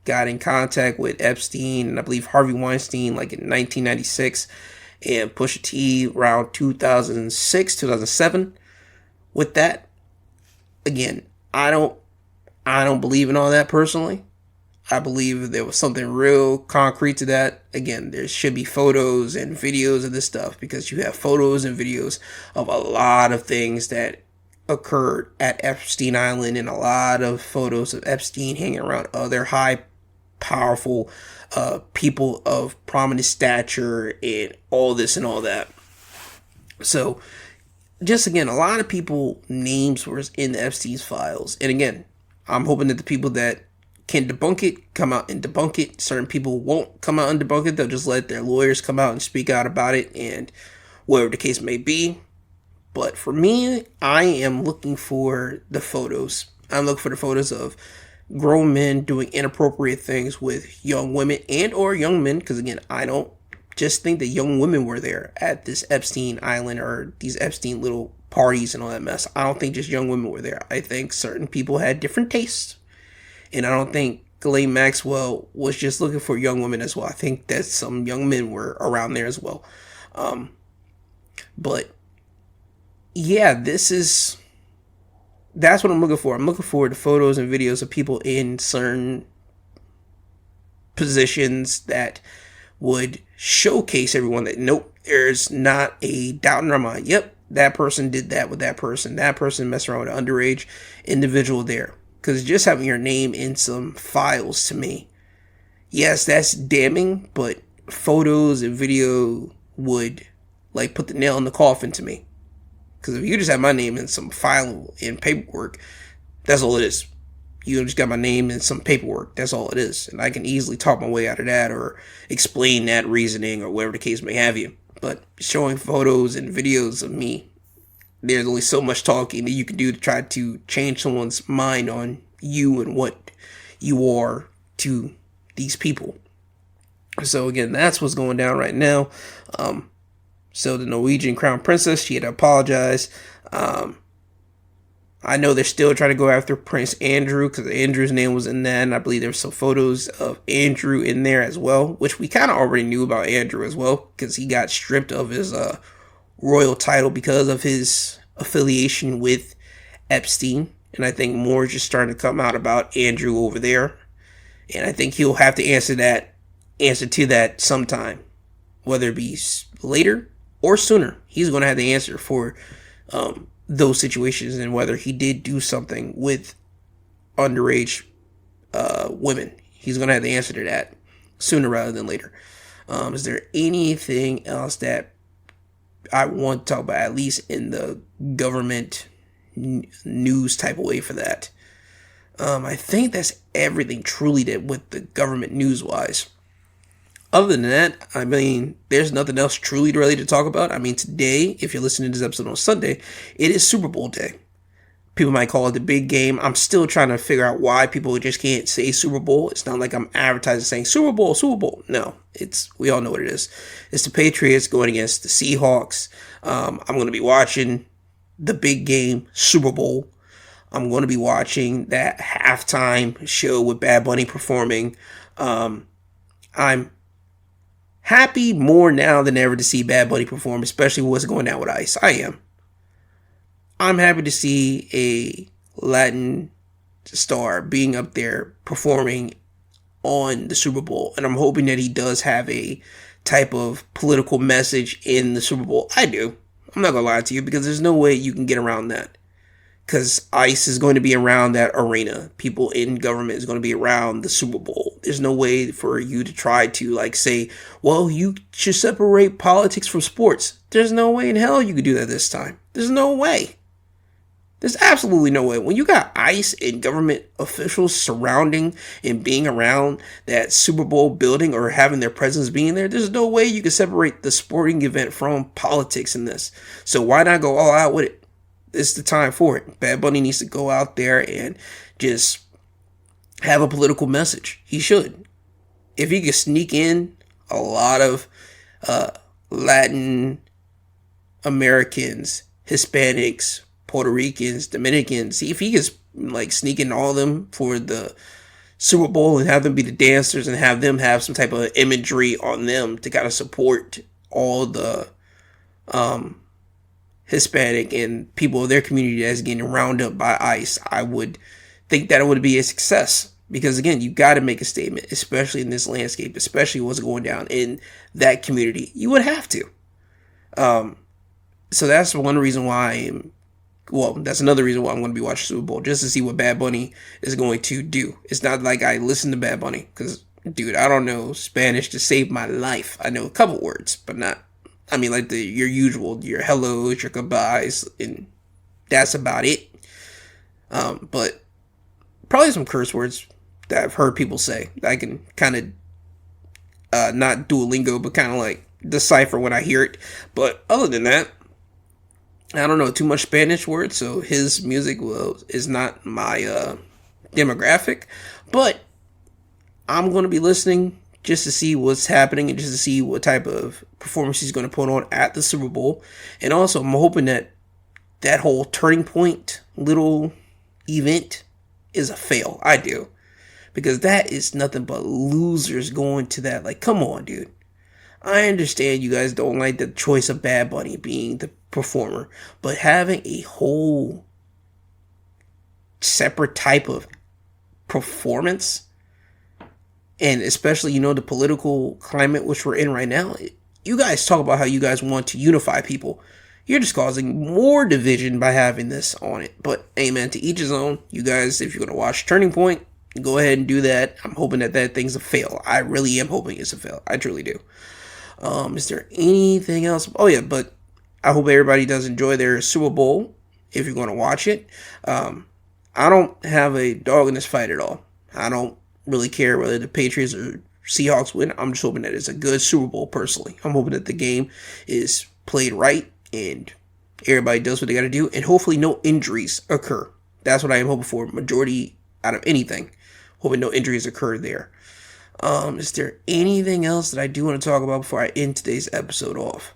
got in contact with Epstein and I believe Harvey Weinstein like in 1996, and Pusha T around 2006, 2007. With that, again, I don't believe in all that personally. I believe there was something real concrete to that. Again, there should be photos and videos of this stuff, because you have photos and videos of a lot of things that occurred at Epstein Island, and a lot of photos of Epstein hanging around other high, powerful people of prominent stature, and all this and all that. So, just again, a lot of people names were in the Epstein's files. And again, I'm hoping that the people that can debunk it come out and debunk it. Certain people won't come out and debunk it. They'll just let their lawyers come out and speak out about it, and whatever the case may be. But for me, I am looking for the photos. I'm looking for the photos of grown men doing inappropriate things with young women and or young men, because again, I don't just think that young women were there at this Epstein Island or these Epstein little parties and all that mess. I don't think just young women were there. I think certain people had different tastes, and I don't think Ghislaine Maxwell was just looking for young women as well. I think that some young men were around there as well. But yeah, that's what I'm looking for. I'm looking for the photos and videos of people in certain positions that would showcase everyone that, nope, there's not a doubt in our mind. Yep, that person did that with that person. That person messed around with an underage individual there. Because just having your name in some files, to me, yes, that's damning, but photos and video would like put the nail in the coffin to me. Because if you just have my name in some file in paperwork, that's all it is. You just got my name in some paperwork. That's all it is. And I can easily talk my way out of that, or explain that reasoning, or whatever the case may have you. But showing photos and videos of me, there's only so much talking that you can do to try to change someone's mind on you and what you are to these people. So again, that's what's going down right now. So the Norwegian crown princess, she had to apologize. I know they're still trying to go after Prince Andrew, because Andrew's name was in that, and I believe there's some photos of Andrew in there as well, which we kind of already knew about Andrew as well, because he got stripped of his royal title because of his affiliation with Epstein. And I think more is just starting to come out about Andrew over there, and I think he'll have to answer to that sometime, whether it be later or sooner. He's going to have the answer for those situations, and whether he did do something with underage women. He's going to have the answer to that sooner rather than later. Is there anything else that I want to talk about, at least in the government news type of way for that? I think that's everything truly that with the government news-wise. Other than that, I mean, there's nothing else truly really to talk about. I mean, today, if you're listening to this episode on Sunday, it is Super Bowl day. People might call it the big game. I'm still trying to figure out why people just can't say Super Bowl. It's not like I'm advertising saying Super Bowl, Super Bowl. No, we all know what it is. It's the Patriots going against the Seahawks. I'm going to be watching the big game, Super Bowl. I'm going to be watching that halftime show with Bad Bunny performing. I'm happy more now than ever to see Bad Bunny perform, especially what's going down with Ice. I'm happy to see a Latin star being up there performing on the Super Bowl. And I'm hoping that he does have a type of political message in the Super Bowl. I do. I'm not going to lie to you, because there's no way you can get around that. Because ICE is going to be around that arena. People in government is going to be around the Super Bowl. There's no way for you to try to say, well, you should separate politics from sports. There's no way in hell you could do that this time. There's no way. There's absolutely no way. When you got ICE and government officials surrounding and being around that Super Bowl building or having their presence being there, there's no way you can separate the sporting event from politics in this. So why not go all out with it? It's the time for it. Bad Bunny needs to go out there and just have a political message. He should. If he could sneak in a lot of Latin Americans, Hispanics, Puerto Ricans, Dominicans, see if he could sneak in all of them for the Super Bowl and have them be the dancers and have them have some type of imagery on them to kind of support all the Hispanic and people of their community that's getting rounded up by ICE, I would think that it would be a success. Because again, you got to make a statement, especially in this landscape, especially what's going down in that community. You would have to. So that's one reason why that's another reason why I'm going to be watching Super Bowl, just to see what Bad Bunny is going to do. It's not like I listen to Bad Bunny, because, dude, I don't know Spanish to save my life. I know a couple words, but not, your usual, your hellos, your goodbyes, and that's about it. But probably some curse words that I've heard people say that I can kind of, not Duolingo, but kind of decipher when I hear it. But other than that, I don't know too much Spanish words, so his music is not my demographic. But I'm going to be listening just to see what's happening and just to see what type of performance he's going to put on at the Super Bowl. And also, I'm hoping that whole turning point little event is a fail. I do. Because that is nothing but losers going to that. Come on, dude. I understand you guys don't like the choice of Bad Bunny being the performer, but having a whole separate type of performance, and especially, the political climate which we're in right now, you guys talk about how you guys want to unify people. You're just causing more division by having this on it. But, hey, man, to each his own. You guys, if you're going to watch Turning Point, go ahead and do that. I'm hoping that thing's a fail. I really am hoping it's a fail. I truly do. Is there anything else? Oh, yeah, but I hope everybody does enjoy their Super Bowl if you're going to watch it. I don't have a dog in this fight at all. I don't really care whether the Patriots or Seahawks win. I'm just hoping that it's a good Super Bowl, personally. I'm hoping that the game is played right and everybody does what they got to do, and hopefully no injuries occur. That's what I am hoping for, majority out of anything. Hoping no injuries occur there. Is there anything else that I do want to talk about before I end today's episode off?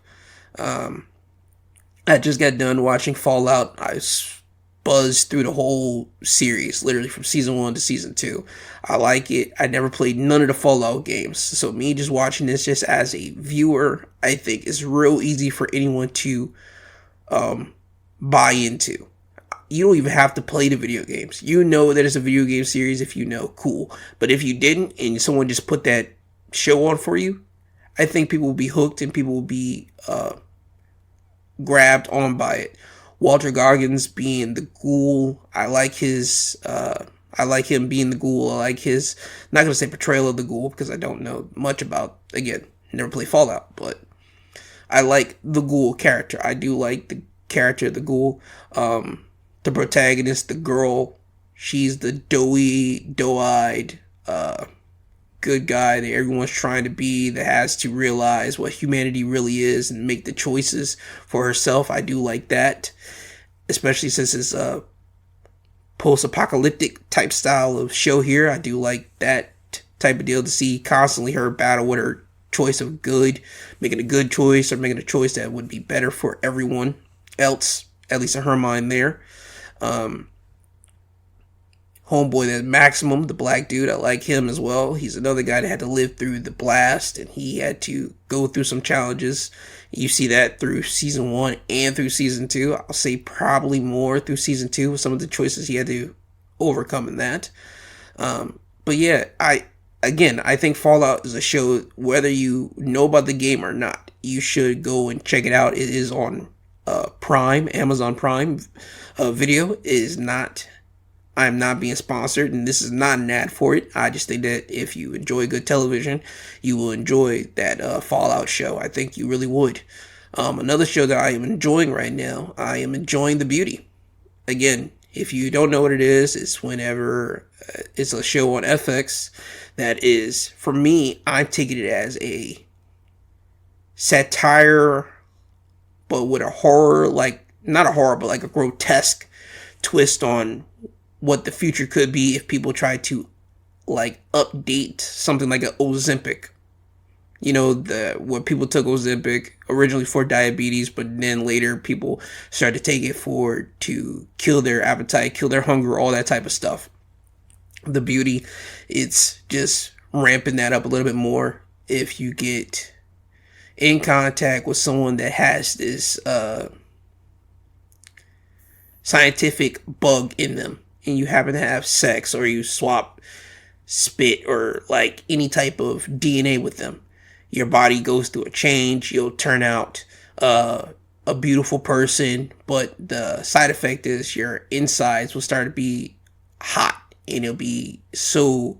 I just got done watching Fallout. I buzzed through the whole series, literally from season 1 to season 2. I like it. I never played none of the Fallout games, so me just watching this just as a viewer, I think is real easy for anyone to buy into. You don't even have to play the video games. You know that it's a video game series if you know, cool. But if you didn't and someone just put that show on for you, I think people will be hooked and people will be grabbed on by it. Walter Goggins being the ghoul, I like him being the ghoul. I like his, not going to say portrayal of the ghoul because I don't know much about, again, never played Fallout, but I like the ghoul character. I do like the character of the ghoul. The protagonist, the girl, She's the doe-eyed, good guy that everyone's trying to be, that has to realize what humanity really is and make the choices for herself. I do like that, especially since it's a post-apocalyptic type style of show here. I do like that type of deal, to see constantly her battle with her choice of good, making a good choice or making a choice that would be better for everyone else, at least in her mind there. Homeboy, that Maximum, the black dude, I like him as well. He's another guy that had to live through the blast, and he had to go through some challenges. You see that through season 1 and through season 2. I'll say probably more through season 2 with some of the choices he had to overcome in that. But yeah, I think Fallout is a show, whether you know about the game or not, you should go and check it out. It is on Prime, Amazon Prime Video. I'm not being sponsored, and this is not an ad for it. I just think that if you enjoy good television, you will enjoy that Fallout show. I think you really would. Another show that I am enjoying right now, I am enjoying The Beauty. Again, if you don't know what it is, it's whenever it's a show on FX that is, for me, I'm taking it as a satire, but with a horror, like, not a horror, but like a grotesque twist on what the future could be if people try to, like, update something like an Ozempic. You know, where people took Ozempic originally for diabetes, but then later people started to take it to kill their appetite, kill their hunger, all that type of stuff. The Beauty, it's just ramping that up a little bit more. If you get in contact with someone that has this scientific bug in them, and you happen to have sex, or you swap spit or like any type of DNA with them, your body goes through a change. You'll turn out a beautiful person, but the side effect is your insides will start to be hot, and it'll be so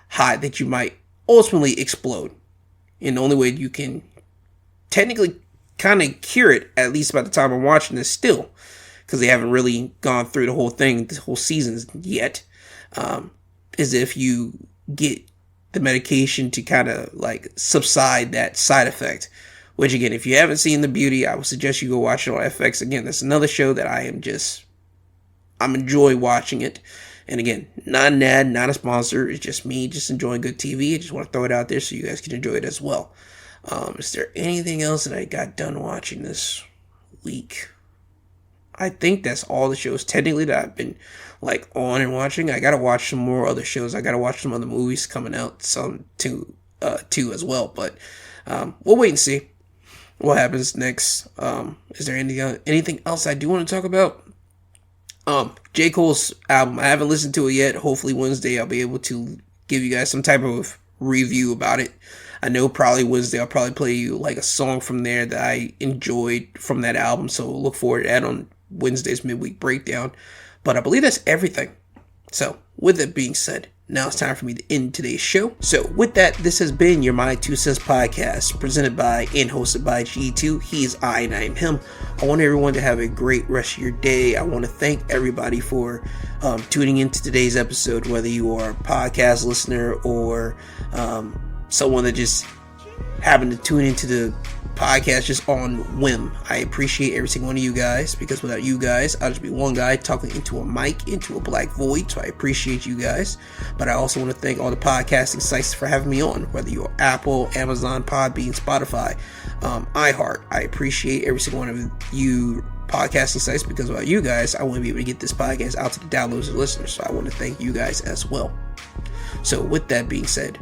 hot that you might ultimately explode. And the only way you can technically kind of cure it, at least by the time I'm watching this still, because they haven't really gone through the whole thing, this whole season yet, is if you get the medication to kind of like subside that side effect. Which again, if you haven't seen The Beauty, I would suggest you go watch it on FX. Again, that's another show that I'm enjoying watching it. And again, not an ad, not a sponsor. It's just me just enjoying good TV. I just want to throw it out there so you guys can enjoy it as well. Is there anything else that I got done watching this week? I think that's all the shows technically that I've been like on and watching. I gotta watch some more other shows. I gotta watch some other movies coming out, some too as well. But we'll wait and see what happens next. Is there anything else I do want to talk about? J. Cole's album, I haven't listened to it yet. Hopefully Wednesday I'll be able to give you guys some type of review about it. I know probably Wednesday I'll probably play you like a song from there that I enjoyed from that album, so look forward to that on Wednesday's midweek breakdown. But I believe that's everything. So with that being said, now it's time for me to end today's show. So with that, this has been your My 2 Cents podcast, presented by and hosted by G2. He is I and I am him. I want everyone to have a great rest of your day. I want to thank everybody for tuning into today's episode, whether you are a podcast listener or someone that just happened to tune into the podcast just on whim. I appreciate every single one of you guys, because without you guys, I'll just be one guy talking into a mic, into a black void. So I appreciate you guys. But I also want to thank all the podcasting sites for having me on, whether you're Apple, Amazon, Podbean, Spotify, iHeart. I appreciate every single one of you podcasting sites, because without you guys, I wouldn't be able to get this podcast out to the downloads and listeners. So I want to thank you guys as well. So with that being said,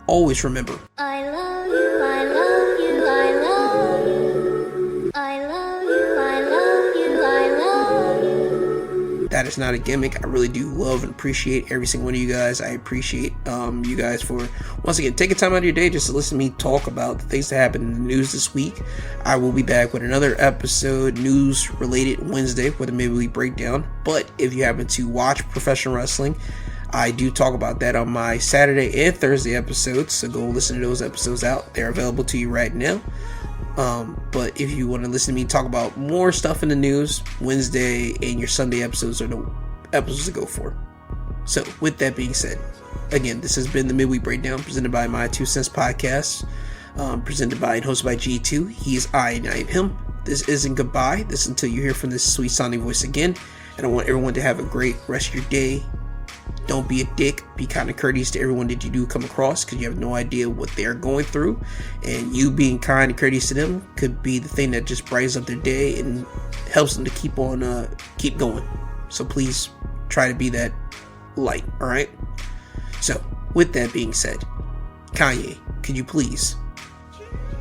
always remember, I love you, I love you, I love you. I love you, I love you, I love you. That is not a gimmick. I really do love and appreciate every single one of you guys. I appreciate you guys for, once again, taking time out of your day just to listen to me talk about the things that happened in the news this week. I will be back with another episode, news related, Wednesday, with a midweek breakdown. But if you happen to watch professional wrestling, I do talk about that on my Saturday and Thursday episodes, so go listen to those episodes out. They're available to you right now. But if you want to listen to me talk about more stuff in the news, Wednesday and your Sunday episodes are the episodes to go for. So, with that being said, again, this has been the Midweek Breakdown presented by My 2 Cents Podcast, presented by and hosted by G2. He is I and I am him. This isn't goodbye. This is until you hear from this sweet sounding voice again. And I want everyone to have a great rest of your day. Don't be a dick. Be kind of courteous to everyone that you do come across, because you have no idea what they're going through. And you being kind and courteous to them could be the thing that just brightens up their day and helps them to keep going. So please try to be that light, alright? So, with that being said, Kanye, could you please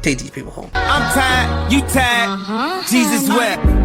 take these people home? I'm tired, you tired, Jesus wept.